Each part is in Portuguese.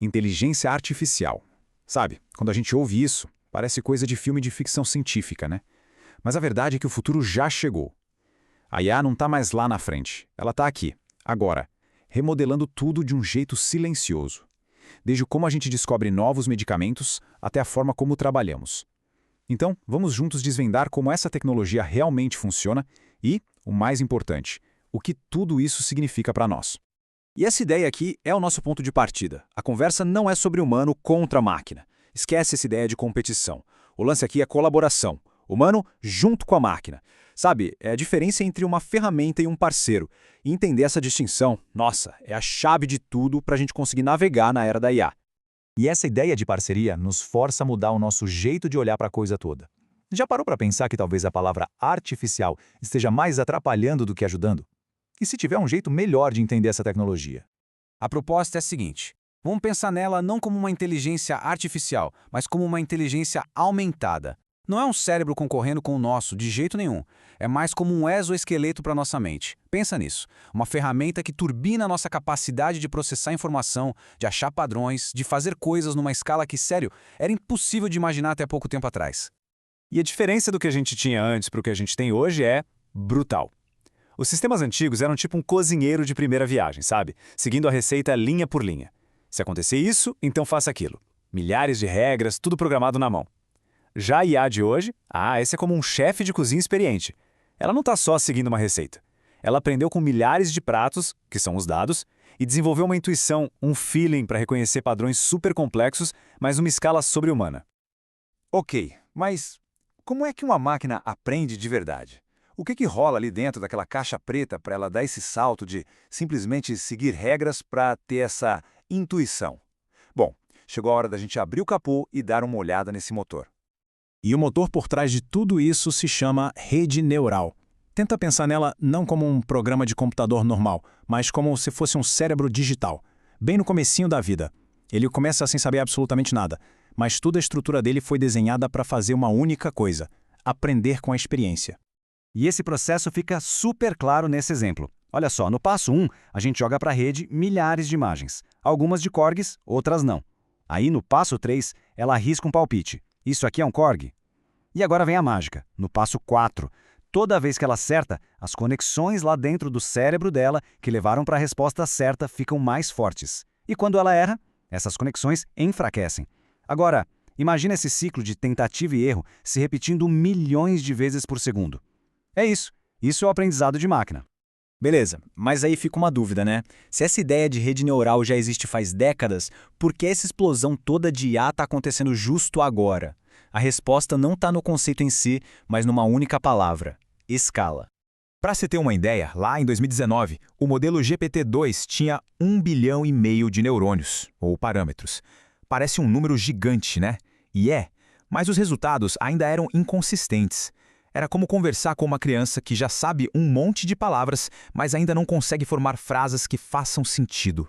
Inteligência artificial. Sabe, quando a gente ouve isso, parece coisa de filme de ficção científica, né? Mas a verdade é que o futuro já chegou. A IA não está mais lá na frente, ela está aqui, agora, remodelando tudo de um jeito silencioso. Desde como a gente descobre novos medicamentos até a forma como trabalhamos. Então, vamos juntos desvendar como essa tecnologia realmente funciona e, o mais importante, o que tudo isso significa para nós. E essa ideia aqui é o nosso ponto de partida. A conversa não é sobre humano contra máquina. Esquece essa ideia de competição. O lance aqui é colaboração. Humano junto com a máquina. Sabe, é a diferença entre uma ferramenta e um parceiro. E entender essa distinção, nossa, é a chave de tudo para a gente conseguir navegar na era da IA. E essa ideia de parceria nos força a mudar o nosso jeito de olhar para a coisa toda. Já parou para pensar que talvez a palavra artificial esteja mais atrapalhando do que ajudando? E se tiver um jeito melhor de entender essa tecnologia? A proposta é a seguinte: vamos pensar nela não como uma inteligência artificial, mas como uma inteligência aumentada. Não é um cérebro concorrendo com o nosso, de jeito nenhum. É mais como um exoesqueleto para nossa mente. Pensa nisso. Uma ferramenta que turbina a nossa capacidade de processar informação, de achar padrões, de fazer coisas numa escala que, sério, era impossível de imaginar até pouco tempo atrás. E a diferença do que a gente tinha antes para o que a gente tem hoje é brutal. Os sistemas antigos eram tipo um cozinheiro de primeira viagem, sabe? Seguindo a receita linha por linha. Se acontecer isso, então faça aquilo. Milhares de regras, tudo programado na mão. Já a IA de hoje, essa é como um chefe de cozinha experiente. Ela não está só seguindo uma receita. Ela aprendeu com milhares de pratos, que são os dados, e desenvolveu uma intuição, um feeling para reconhecer padrões super complexos, mas numa escala sobre-humana. Ok, mas como é que uma máquina aprende de verdade? O que rola ali dentro daquela caixa preta para ela dar esse salto de simplesmente seguir regras para ter essa intuição? Bom, chegou a hora da gente abrir o capô e dar uma olhada nesse motor. E o motor por trás de tudo isso se chama rede neural. Tenta pensar nela não como um programa de computador normal, mas como se fosse um cérebro digital. Bem no comecinho da vida. Ele começa sem saber absolutamente nada, mas toda a estrutura dele foi desenhada para fazer uma única coisa: aprender com a experiência. E esse processo fica super claro nesse exemplo. Olha só, no passo 1, a gente joga para a rede milhares de imagens. Algumas de Corgs, outras não. Aí no passo 3, ela arrisca um palpite. Isso aqui é um Corg? E agora vem a mágica. No passo 4, toda vez que ela acerta, as conexões lá dentro do cérebro dela que levaram para a resposta certa ficam mais fortes. E quando ela erra, essas conexões enfraquecem. Agora, imagina esse ciclo de tentativa e erro se repetindo milhões de vezes por segundo. É isso. Isso é o aprendizado de máquina. Beleza, mas aí fica uma dúvida, né? Se essa ideia de rede neural já existe faz décadas, por que essa explosão toda de IA está acontecendo justo agora? A resposta não está no conceito em si, mas numa única palavra: escala. Para se ter uma ideia, lá em 2019, o modelo GPT-2 tinha 1,5 bilhão de neurônios, ou parâmetros. Parece um número gigante, né? E mas os resultados ainda eram inconsistentes. Era como conversar com uma criança que já sabe um monte de palavras, mas ainda não consegue formar frases que façam sentido.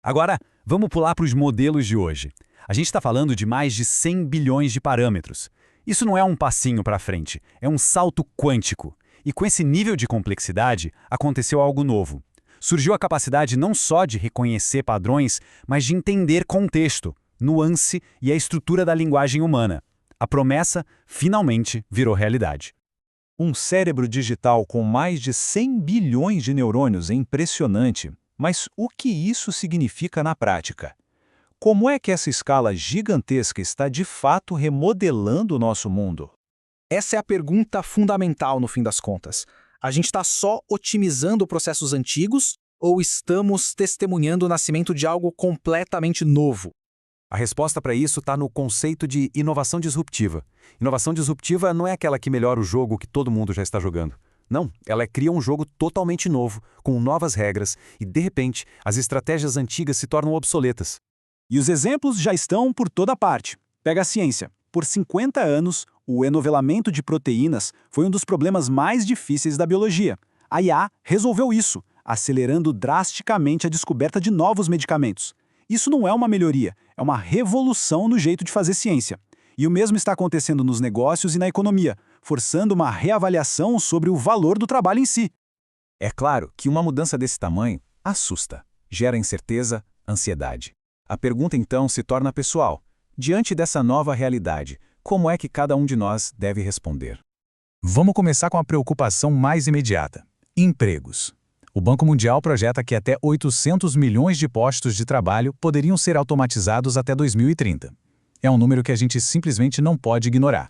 Agora, vamos pular para os modelos de hoje. A gente está falando de mais de 100 bilhões de parâmetros. Isso não é um passinho para frente, é um salto quântico. E com esse nível de complexidade, aconteceu algo novo. Surgiu a capacidade não só de reconhecer padrões, mas de entender contexto, nuance e a estrutura da linguagem humana. A promessa, finalmente, virou realidade. Um cérebro digital com mais de 100 bilhões de neurônios é impressionante, mas o que isso significa na prática? Como é que essa escala gigantesca está de fato remodelando o nosso mundo? Essa é a pergunta fundamental no fim das contas. A gente está só otimizando processos antigos ou estamos testemunhando o nascimento de algo completamente novo? A resposta para isso está no conceito de inovação disruptiva. Inovação disruptiva não é aquela que melhora o jogo que todo mundo já está jogando. Não, ela cria um jogo totalmente novo, com novas regras, e de repente as estratégias antigas se tornam obsoletas. E os exemplos já estão por toda parte. Pega a ciência. Por 50 anos, o enovelamento de proteínas foi um dos problemas mais difíceis da biologia. A IA resolveu isso, acelerando drasticamente a descoberta de novos medicamentos. Isso não é uma melhoria, é uma revolução no jeito de fazer ciência. E o mesmo está acontecendo nos negócios e na economia, forçando uma reavaliação sobre o valor do trabalho em si. É claro que uma mudança desse tamanho assusta, gera incerteza, ansiedade. A pergunta então se torna pessoal. Diante dessa nova realidade, como é que cada um de nós deve responder? Vamos começar com a preocupação mais imediata: empregos. O Banco Mundial projeta que até 800 milhões de postos de trabalho poderiam ser automatizados até 2030. É um número que a gente simplesmente não pode ignorar.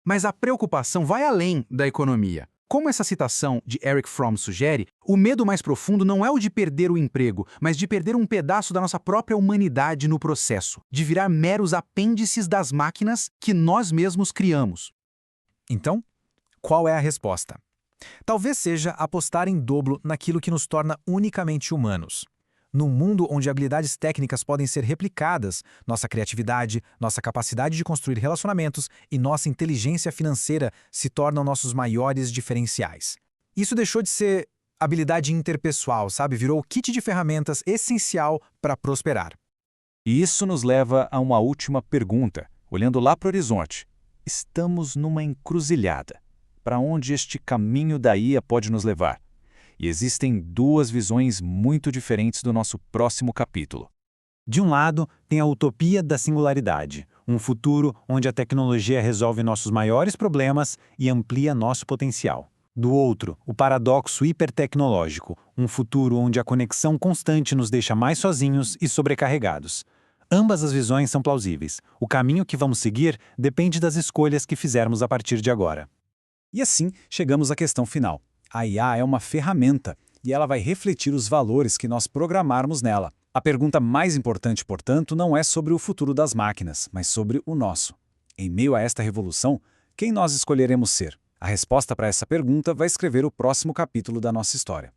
Mas a preocupação vai além da economia. Como essa citação de Eric Fromm sugere, o medo mais profundo não é o de perder o emprego, mas de perder um pedaço da nossa própria humanidade no processo, de virar meros apêndices das máquinas que nós mesmos criamos. Então, qual é a resposta? Talvez seja apostar em dobro naquilo que nos torna unicamente humanos. Num mundo onde habilidades técnicas podem ser replicadas, nossa criatividade, nossa capacidade de construir relacionamentos e nossa inteligência financeira se tornam nossos maiores diferenciais. Isso deixou de ser habilidade interpessoal, sabe? Virou o kit de ferramentas essencial para prosperar. E isso nos leva a uma última pergunta, olhando lá para o horizonte. Estamos numa encruzilhada. Para onde este caminho da IA pode nos levar? E existem duas visões muito diferentes do nosso próximo capítulo. De um lado, tem a utopia da singularidade, um futuro onde a tecnologia resolve nossos maiores problemas e amplia nosso potencial. Do outro, o paradoxo hipertecnológico, um futuro onde a conexão constante nos deixa mais sozinhos e sobrecarregados. Ambas as visões são plausíveis. O caminho que vamos seguir depende das escolhas que fizermos a partir de agora. E assim, chegamos à questão final. A IA é uma ferramenta e ela vai refletir os valores que nós programarmos nela. A pergunta mais importante, portanto, não é sobre o futuro das máquinas, mas sobre o nosso. Em meio a esta revolução, quem nós escolheremos ser? A resposta para essa pergunta vai escrever o próximo capítulo da nossa história.